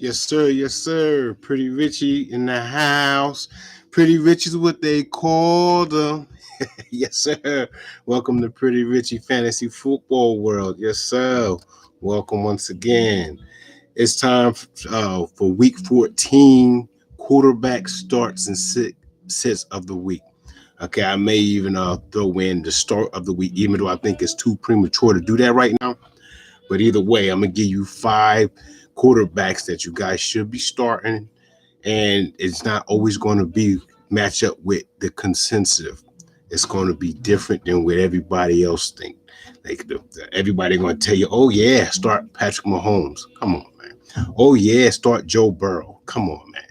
Yes, sir. Yes, sir. Pretty Richie in the house. Pretty Rich is what they call them. Yes, sir. Welcome to Pretty Richie Fantasy Football World. Yes, sir. Welcome once again. It's time for Week 14. Quarterback starts and sits of the week. Okay, I may even throw in the start of the week, even though I think it's too premature to do that right now. But either way, I'm gonna give you five quarterbacks that you guys should be starting, and it's not always going to be match up with the consensus. It's going to be different than what everybody else think. Like everybody going to tell you, "Oh yeah, start Patrick Mahomes." Come on, man. Oh yeah, start Joe Burrow. Come on, man.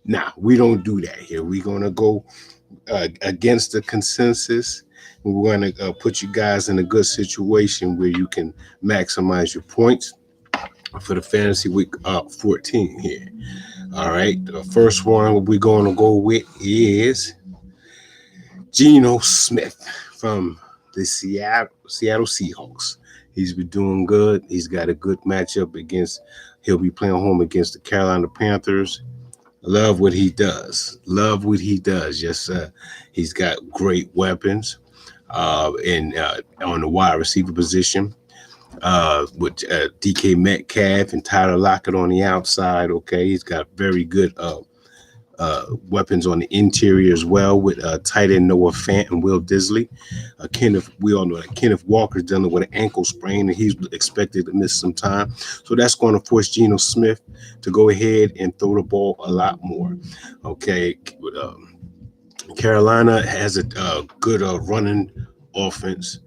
Nah, we don't do that here. We're gonna go against the consensus. We're going to put you guys in a good situation where you can maximize your points for the fantasy week 14 here. All right. The first one we're going to go with is Geno Smith from the Seattle Seahawks. He's been doing good. He's got a good matchup against, he'll be playing home against the Carolina Panthers. Love what he does. Love what he does. Yes, sir. He's got great weapons on the wide receiver position with DK Metcalf and Tyler Lockett on the outside. Okay, he's got very good weapons on the interior as well with tight end Noah Fant and Will Disley. We all know that Kenneth Walker's dealing with an ankle sprain and he's expected to miss some time. So that's going to force Geno Smith to go ahead and throw the ball a lot more. Okay, Carolina has a good running offense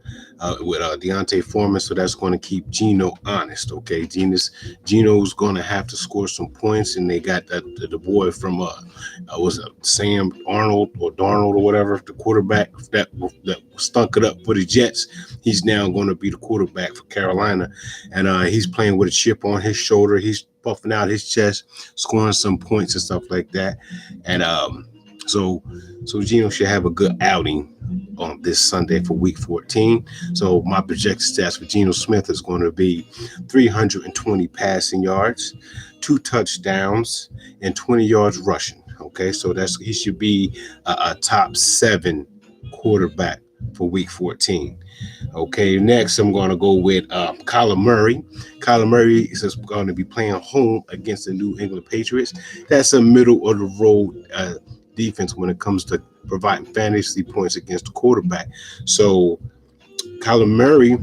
with Deontay Foreman, so that's going to keep Geno honest. Okay, Geno's going to have to score some points, and they got the boy from was Sam Arnold or Darnold or whatever, the quarterback that stunk it up for the Jets. He's now going to be the quarterback for Carolina, and he's playing with a chip on his shoulder. He's puffing out his chest, scoring some points and stuff like that, and So Geno should have a good outing on this Sunday for Week 14. So my projected stats for Geno Smith is going to be 320 passing yards, 2 touchdowns, and 20 yards rushing. Okay, so he should be a top 7 quarterback for Week 14. Okay, next I'm going to go with Kyler Murray. Kyler Murray is going to be playing home against the New England Patriots. That's a middle of the road defense when it comes to providing fantasy points against the quarterback. So Kyler Murray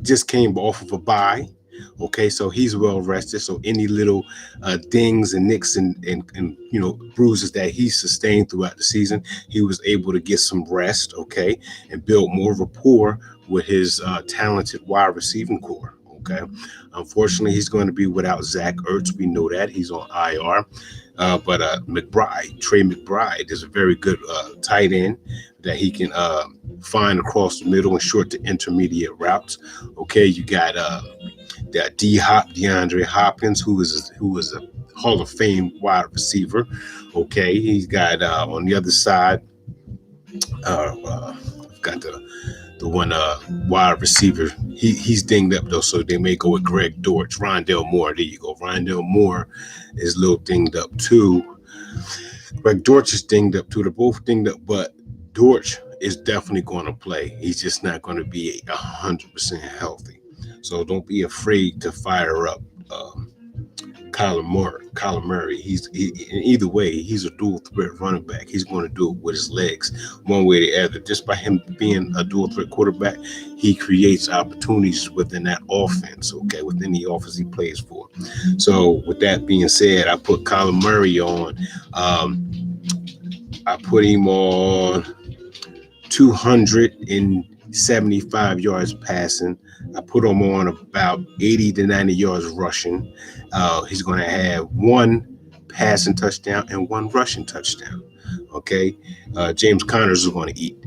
just came off of a bye. Okay, so he's well rested. So any little dings and nicks and bruises that he sustained throughout the season, he was able to get some rest. Okay, and build more rapport with his talented wide receiving core. Okay, unfortunately, he's going to be without Zach Ertz. We know that he's on IR. But Trey McBride is a very good tight end that he can find across the middle and short to intermediate routes. Okay, you got DeAndre Hopkins, who is a Hall of Fame wide receiver. Okay, he's got on the other side, I've got the one wide receiver. He's dinged up though, so they may go with Greg Dortch. Rondale Moore, there you go. Rondale Moore is a little dinged up too. Greg Dortch is dinged up too. They're both dinged up, but Dortch is definitely going to play. He's just not going to be 100% healthy. So don't be afraid to fire up Kyler Murray. Either way, he's a dual threat running back. He's going to do it with his legs, one way or the other. Just by him being a dual threat quarterback, he creates opportunities within that offense. Okay, within the offense he plays for. So with that being said, I put Kyler Murray on. I put him on 275 yards passing. I put him on about 80 to 90 yards rushing. He's going to have 1 passing touchdown and 1 rushing touchdown. Okay, James Connors is going to eat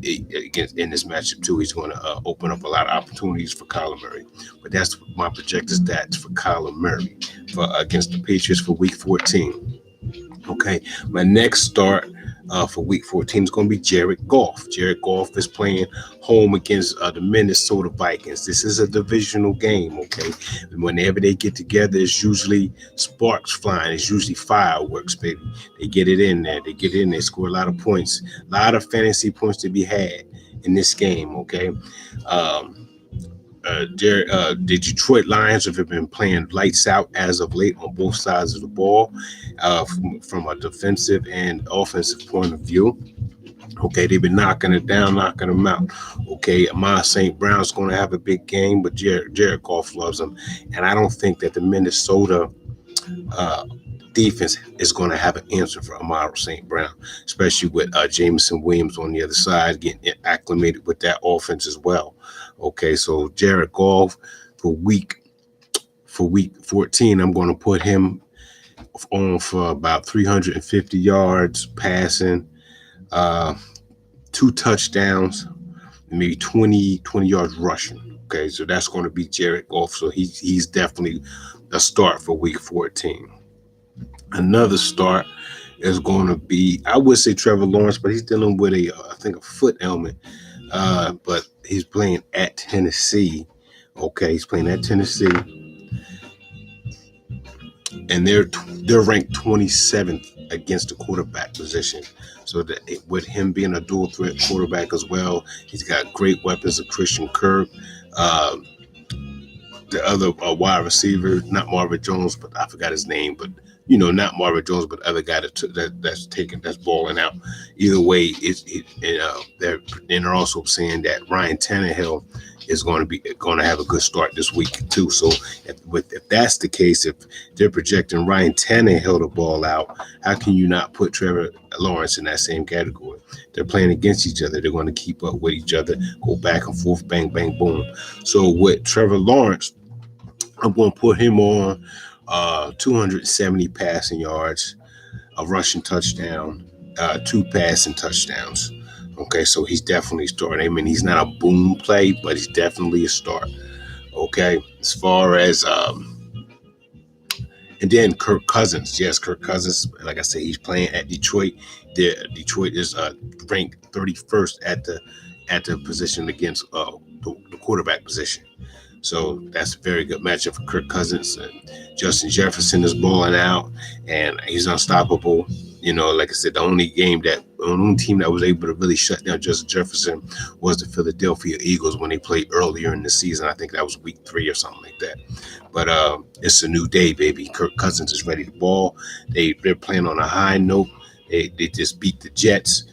in this matchup too. He's going to open up a lot of opportunities for Kyler Murray. But that's my projected stats for Kyler Murray against the Patriots for Week 14. Okay, my next start for week 14 is going to be Jared Goff. Jared Goff is playing home against the Minnesota Vikings. This is a divisional game, okay? And whenever they get together, it's usually sparks flying. It's usually fireworks, baby. They get it in there. They get it in there, score a lot of points, a lot of fantasy points to be had in this game, okay? The Detroit Lions have been playing lights out as of late on both sides of the ball, from a defensive and offensive point of view. Okay, they've been knocking it down, knocking them out. Okay, Amon St. Brown's going to have a big game, but Jared Goff loves him. And I don't think that the Minnesota defense is going to have an answer for Amon St. Brown, especially with Jameson Williams on the other side getting acclimated with that offense as well. Okay, so Jared Goff for week 14, I'm going to put him on for about 350 yards passing, 2 touchdowns, maybe 20 yards rushing. Okay, so that's going to be Jared Goff. So he's definitely a start for week 14. Another start is going to be, I would say Trevor Lawrence, but he's dealing with a foot ailment. But he's playing at Tennessee. Okay, he's playing at Tennessee, and they're ranked 27th against the quarterback position. So that with him being a dual threat quarterback as well, he's got great weapons of Christian Kirk. The other wide receiver, not Marvin Jones, but I forgot his name, but not Marvin Jones, but the other guy that's balling out. Either way, they're also saying that Ryan Tannehill is going to have a good start this week too. So if that's the case, if they're projecting Ryan Tannehill to ball out, how can you not put Trevor Lawrence in that same category? They're playing against each other. They're going to keep up with each other, go back and forth, bang, bang, boom. So with Trevor Lawrence, I'm going to put him on 270 passing yards, a rushing touchdown, 2 passing touchdowns. Okay, so he's definitely starting. I mean, he's not a boom play, but he's definitely a start. Okay, as far as and then Kirk Cousins. Yes, Kirk Cousins. Like I said, he's playing at Detroit. Detroit is ranked 31st at the position against the quarterback position. So that's a very good matchup for Kirk Cousins. And Justin Jefferson is balling out, and he's unstoppable. Like I said, the only team that was able to really shut down Justin Jefferson was the Philadelphia Eagles when they played earlier in the season. I think that was week 3 or something like that. But it's a new day, baby. Kirk Cousins is ready to ball. They're playing on a high note. They just beat the Jets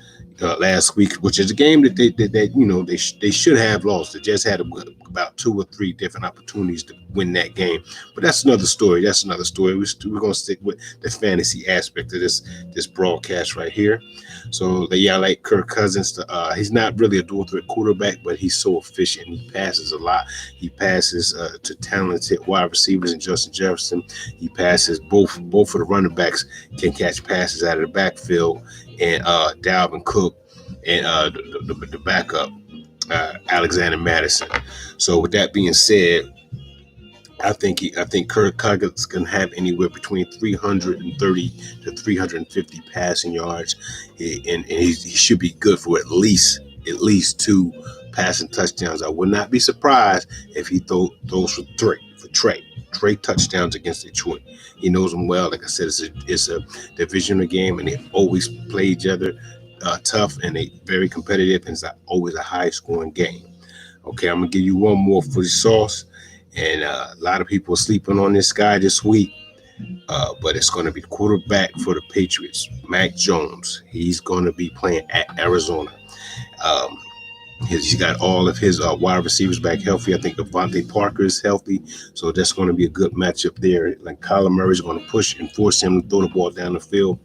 last week, which is a game that they should have lost. They just had about 2 or 3 different opportunities to win that game, but that's another story. We're going to stick with the fantasy aspect of this broadcast right here. So I like Kirk Cousins. He's not really a dual threat quarterback, but he's so efficient. He passes a lot. He passes to talented wide receivers and Justin Jefferson. He passes both of the running backs can catch passes out of the backfield, and Dalvin Cook and the backup Alexander Madison. So with that being said, I think Kirk Cousins can have anywhere between 330 to 350 passing yards, and he should be good for at least 2 passing touchdowns. I would not be surprised if he throws for Trey touchdowns against Detroit. He knows them well. Like I said, it's a divisional game, and they always play each other tough, and they very competitive, and it's always a high-scoring game. Okay, I'm going to give you one more for the sauce, and a lot of people are sleeping on this guy this week, but it's going to be the quarterback for the Patriots, Mac Jones. He's going to be playing at Arizona. He's got all of his wide receivers back healthy. I think Devontae Parker is healthy, so that's going to be a good matchup there. Like Kyler Murray is going to push and force him to throw the ball down the field.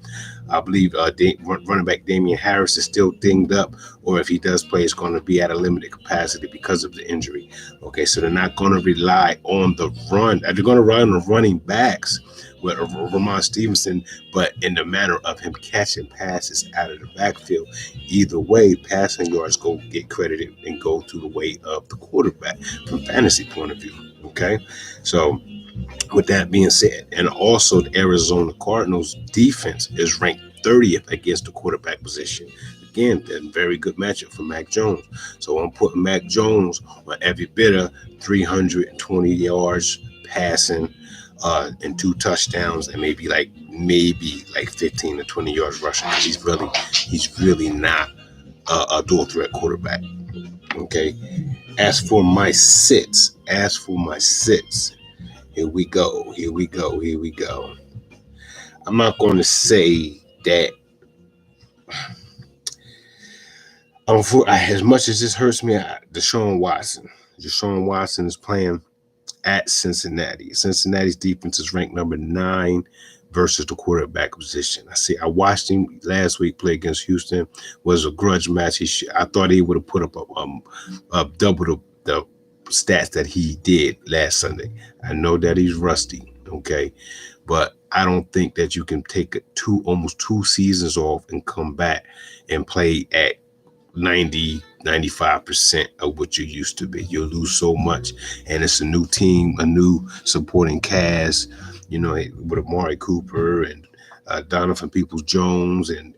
I believe running back Damian Harris is still dinged up, or if he does play, it's going to be at a limited capacity because of the injury. Okay, so they're not going to rely on the run. They're going to rely on the running backs with Ramon Stevenson, but in the manner of him catching passes out of the backfield. Either way, passing yards get credited and go to the way of the quarterback from fantasy point of view. Okay, so with that being said, and also the Arizona Cardinals defense is ranked 30th against the quarterback position. Again, a very good matchup for Mac Jones. So I'm putting Mac Jones on every bit of 320 yards passing, and 2 touchdowns, and maybe like 15 to 20 yards rushing. He's really not a dual threat quarterback. Okay. As for my sits, here we go. I'm not going to say that. As much as this hurts me, Deshaun Watson is playing at Cincinnati. Cincinnati's defense is ranked number 9 versus the quarterback position. I watched him last week play against Houston. It was a grudge match. I thought he would have put up a double the stats that he did last Sunday. I know that he's rusty, okay, but I don't think that you can take almost 2 seasons off and come back and play at 95% of what you used to be. You'll lose so much, and it's a new team, a new supporting cast, with Amari Cooper and Donovan Peoples-Jones and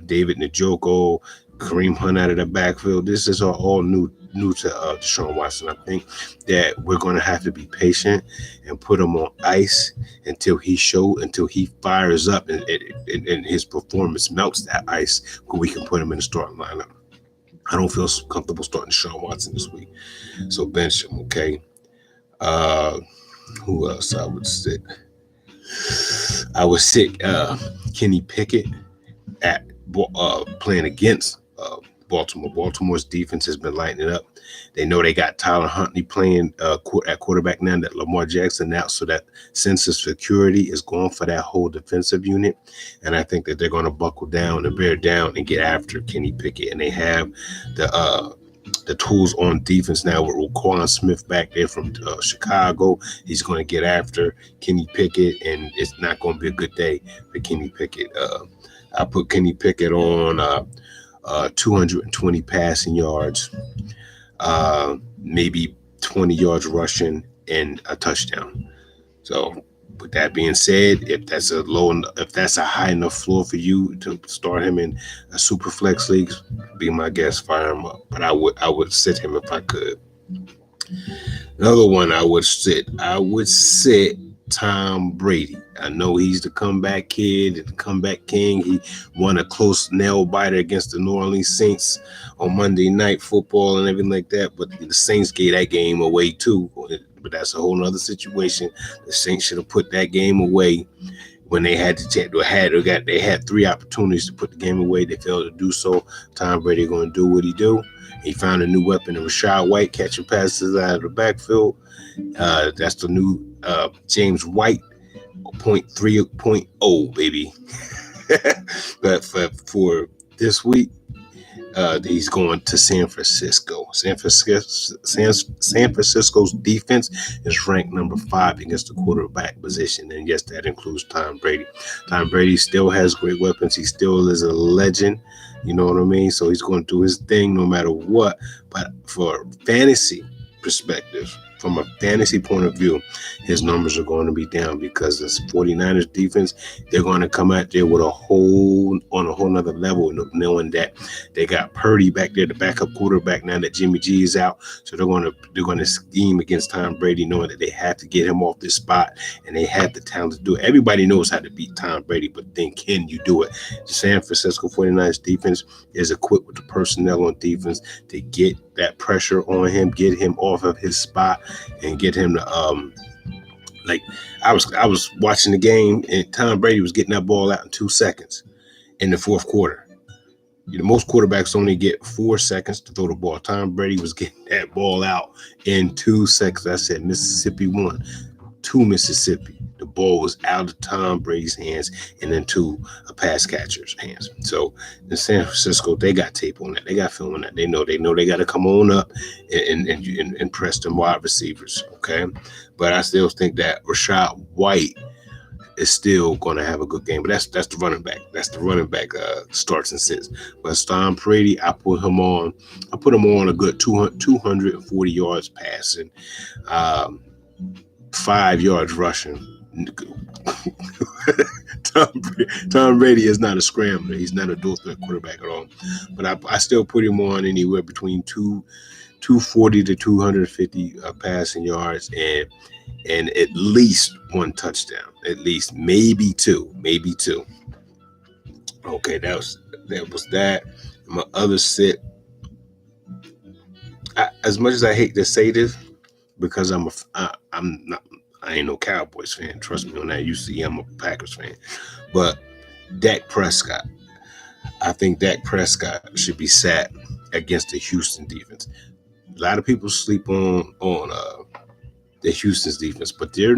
David Njoku, Kareem Hunt out of the backfield. This is all new to Deshaun Watson. I think that we're going to have to be patient and put him on ice until he fires up and his performance melts that ice, so we can put him in the starting lineup. I don't feel comfortable starting Deshaun Watson this week, so bench him, okay? Who else I would sit? I would sit Kenny Pickett at playing against Baltimore. Baltimore's defense has been lighting up. They know they got Tyler Huntley playing at quarterback now that Lamar Jackson out, so that sense of security is going for that whole defensive unit. And I think that they're going to buckle down and bear down and get after Kenny Pickett. And they have the tools on defense now with Roquan Smith back there from Chicago. He's going to get after Kenny Pickett, and it's not going to be a good day for Kenny Pickett. I put Kenny Pickett on 220 passing yards, maybe 20 yards rushing, and a touchdown. So with that being said, if that's a high enough floor for you to start him in a super flex league, be my guest, fire him up. But I would sit him if I could. Another one I would sit Tom Brady. I know he's the comeback kid, the comeback king. He won a close nail biter against the New Orleans Saints on Monday Night Football and everything like that. But the Saints gave that game away too. But that's a whole nother situation. The Saints should have put that game away when they had to check. They had 3 opportunities to put the game away. They failed to do so. Tom Brady going to do what he do. He found a new weapon in Rachaad White, catching passes out of the backfield. That's the new James White 0.3.0, baby. But for this week, he's going to San Francisco. San Francisco's defense is ranked number 5 against the quarterback position, and yes, that includes Tom Brady. Tom Brady still has great weapons. He still is a legend. You know what I mean? So he's going to do his thing no matter what. But for fantasy perspective, from a fantasy point of view, his numbers are going to be down because this 49ers defense, they're going to come out there with on a whole nother level, knowing that they got Purdy back there, the backup quarterback, now that Jimmy G is out. So they're going to scheme against Tom Brady, knowing that they have to get him off this spot, and they have the talent to do it. Everybody knows how to beat Tom Brady, but then can you do it? The San Francisco 49ers defense is equipped with the personnel on defense to get that pressure on him, get him off of his spot, and get him to I was watching the game, and Tom Brady was getting that ball out in 2 seconds in the fourth quarter. Most quarterbacks only get 4 seconds to throw the ball. Tom Brady was getting that ball out in 2 seconds. I said Mississippi won. To Mississippi. The ball was out of Tom Brady's hands and into a pass catcher's hands. So in San Francisco, they got tape on that. They got film on that. They know they got to come on up and press them wide receivers. Okay, but I still think that Rachaad White is still going to have a good game. But that's the running back. That's the running back starts and sits. But Tom Brady, I put him on a good 240 yards passing, 5 yards rushing. Tom Brady is not a scrambler. He's not a dual threat quarterback at all. But I still put him on anywhere between 240 to 250 passing yards and at least one touchdown. At least maybe two. Okay, that was that. My other sit. As much as I hate to say this, because I'm not. I ain't no Cowboys fan. Trust me on that. You see, I'm a Packers fan. But Dak Prescott. I think Dak Prescott should be sat against the Houston defense. A lot of people sleep on the Houston's defense, but their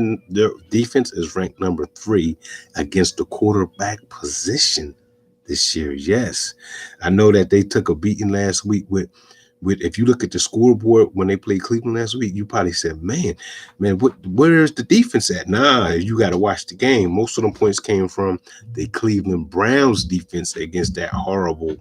defense is ranked number 3 against the quarterback position this year. Yes, I know that they took a beating last week with if you look at the scoreboard when they played Cleveland last week, you probably said, man, where's the defense at? Nah, you got to watch the game. Most of them points came from the Cleveland Browns defense against that horrible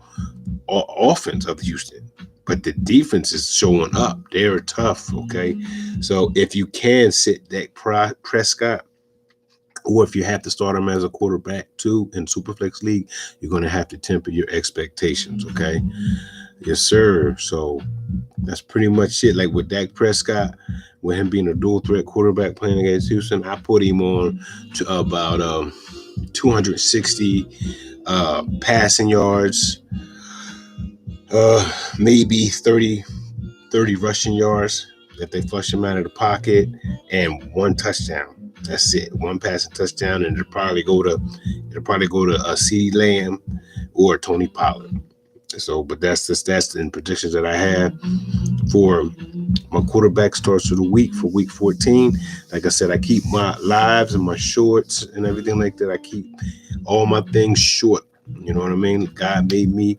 offense of Houston. But the defense is showing up. They're tough, okay? So if you can sit Dak Prescott, or if you have to start him as a quarterback too in Superflex League, you're going to have to temper your expectations, okay? Yes, sir. So that's pretty much it. Like with Dak Prescott, with him being a dual threat quarterback playing against Houston, I put him on to about 260 passing yards, maybe 30 rushing yards if they flush him out of the pocket, and one touchdown. That's it. One passing touchdown, and it'll probably go to CeeDee Lamb or Tony Pollard. So, but that's the stats and predictions that I have for my quarterback starts of the week for week 14. Like I said, I keep my lives and my shorts and everything like that. I keep all my things short. You know what I mean? God made me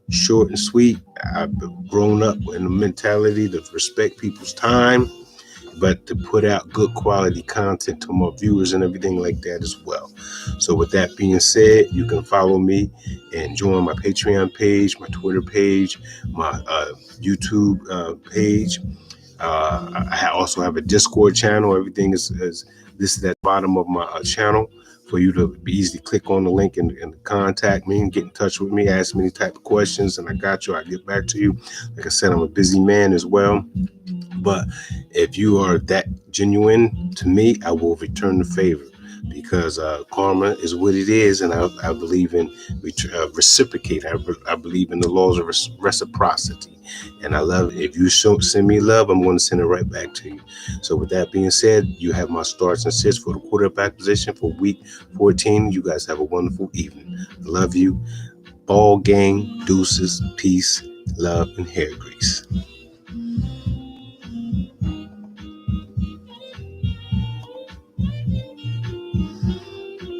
short and sweet. I've grown up in the mentality to respect people's time, but to put out good quality content to my viewers and everything like that as well. So with that being said, you can follow me and join my Patreon page, my Twitter page, my YouTube page. I also have a Discord channel. Everything is listed at the bottom of my channel for you to easily click on the link and contact me and get in touch with me, ask me any type of questions, and I got you. I'll get back to you. Like I said, I'm a busy man as well. But if you are that genuine to me, I will return the favor, because karma is what it is, and I believe in reciprocate. I believe in the laws of reciprocity, and I love it. If you send me love, I'm going to send it right back to you. So with that being said, you have my starts and sits for the quarterback position for week 14. You guys have a wonderful evening. I love you. Ball gang, deuces, peace, love, and hair grease.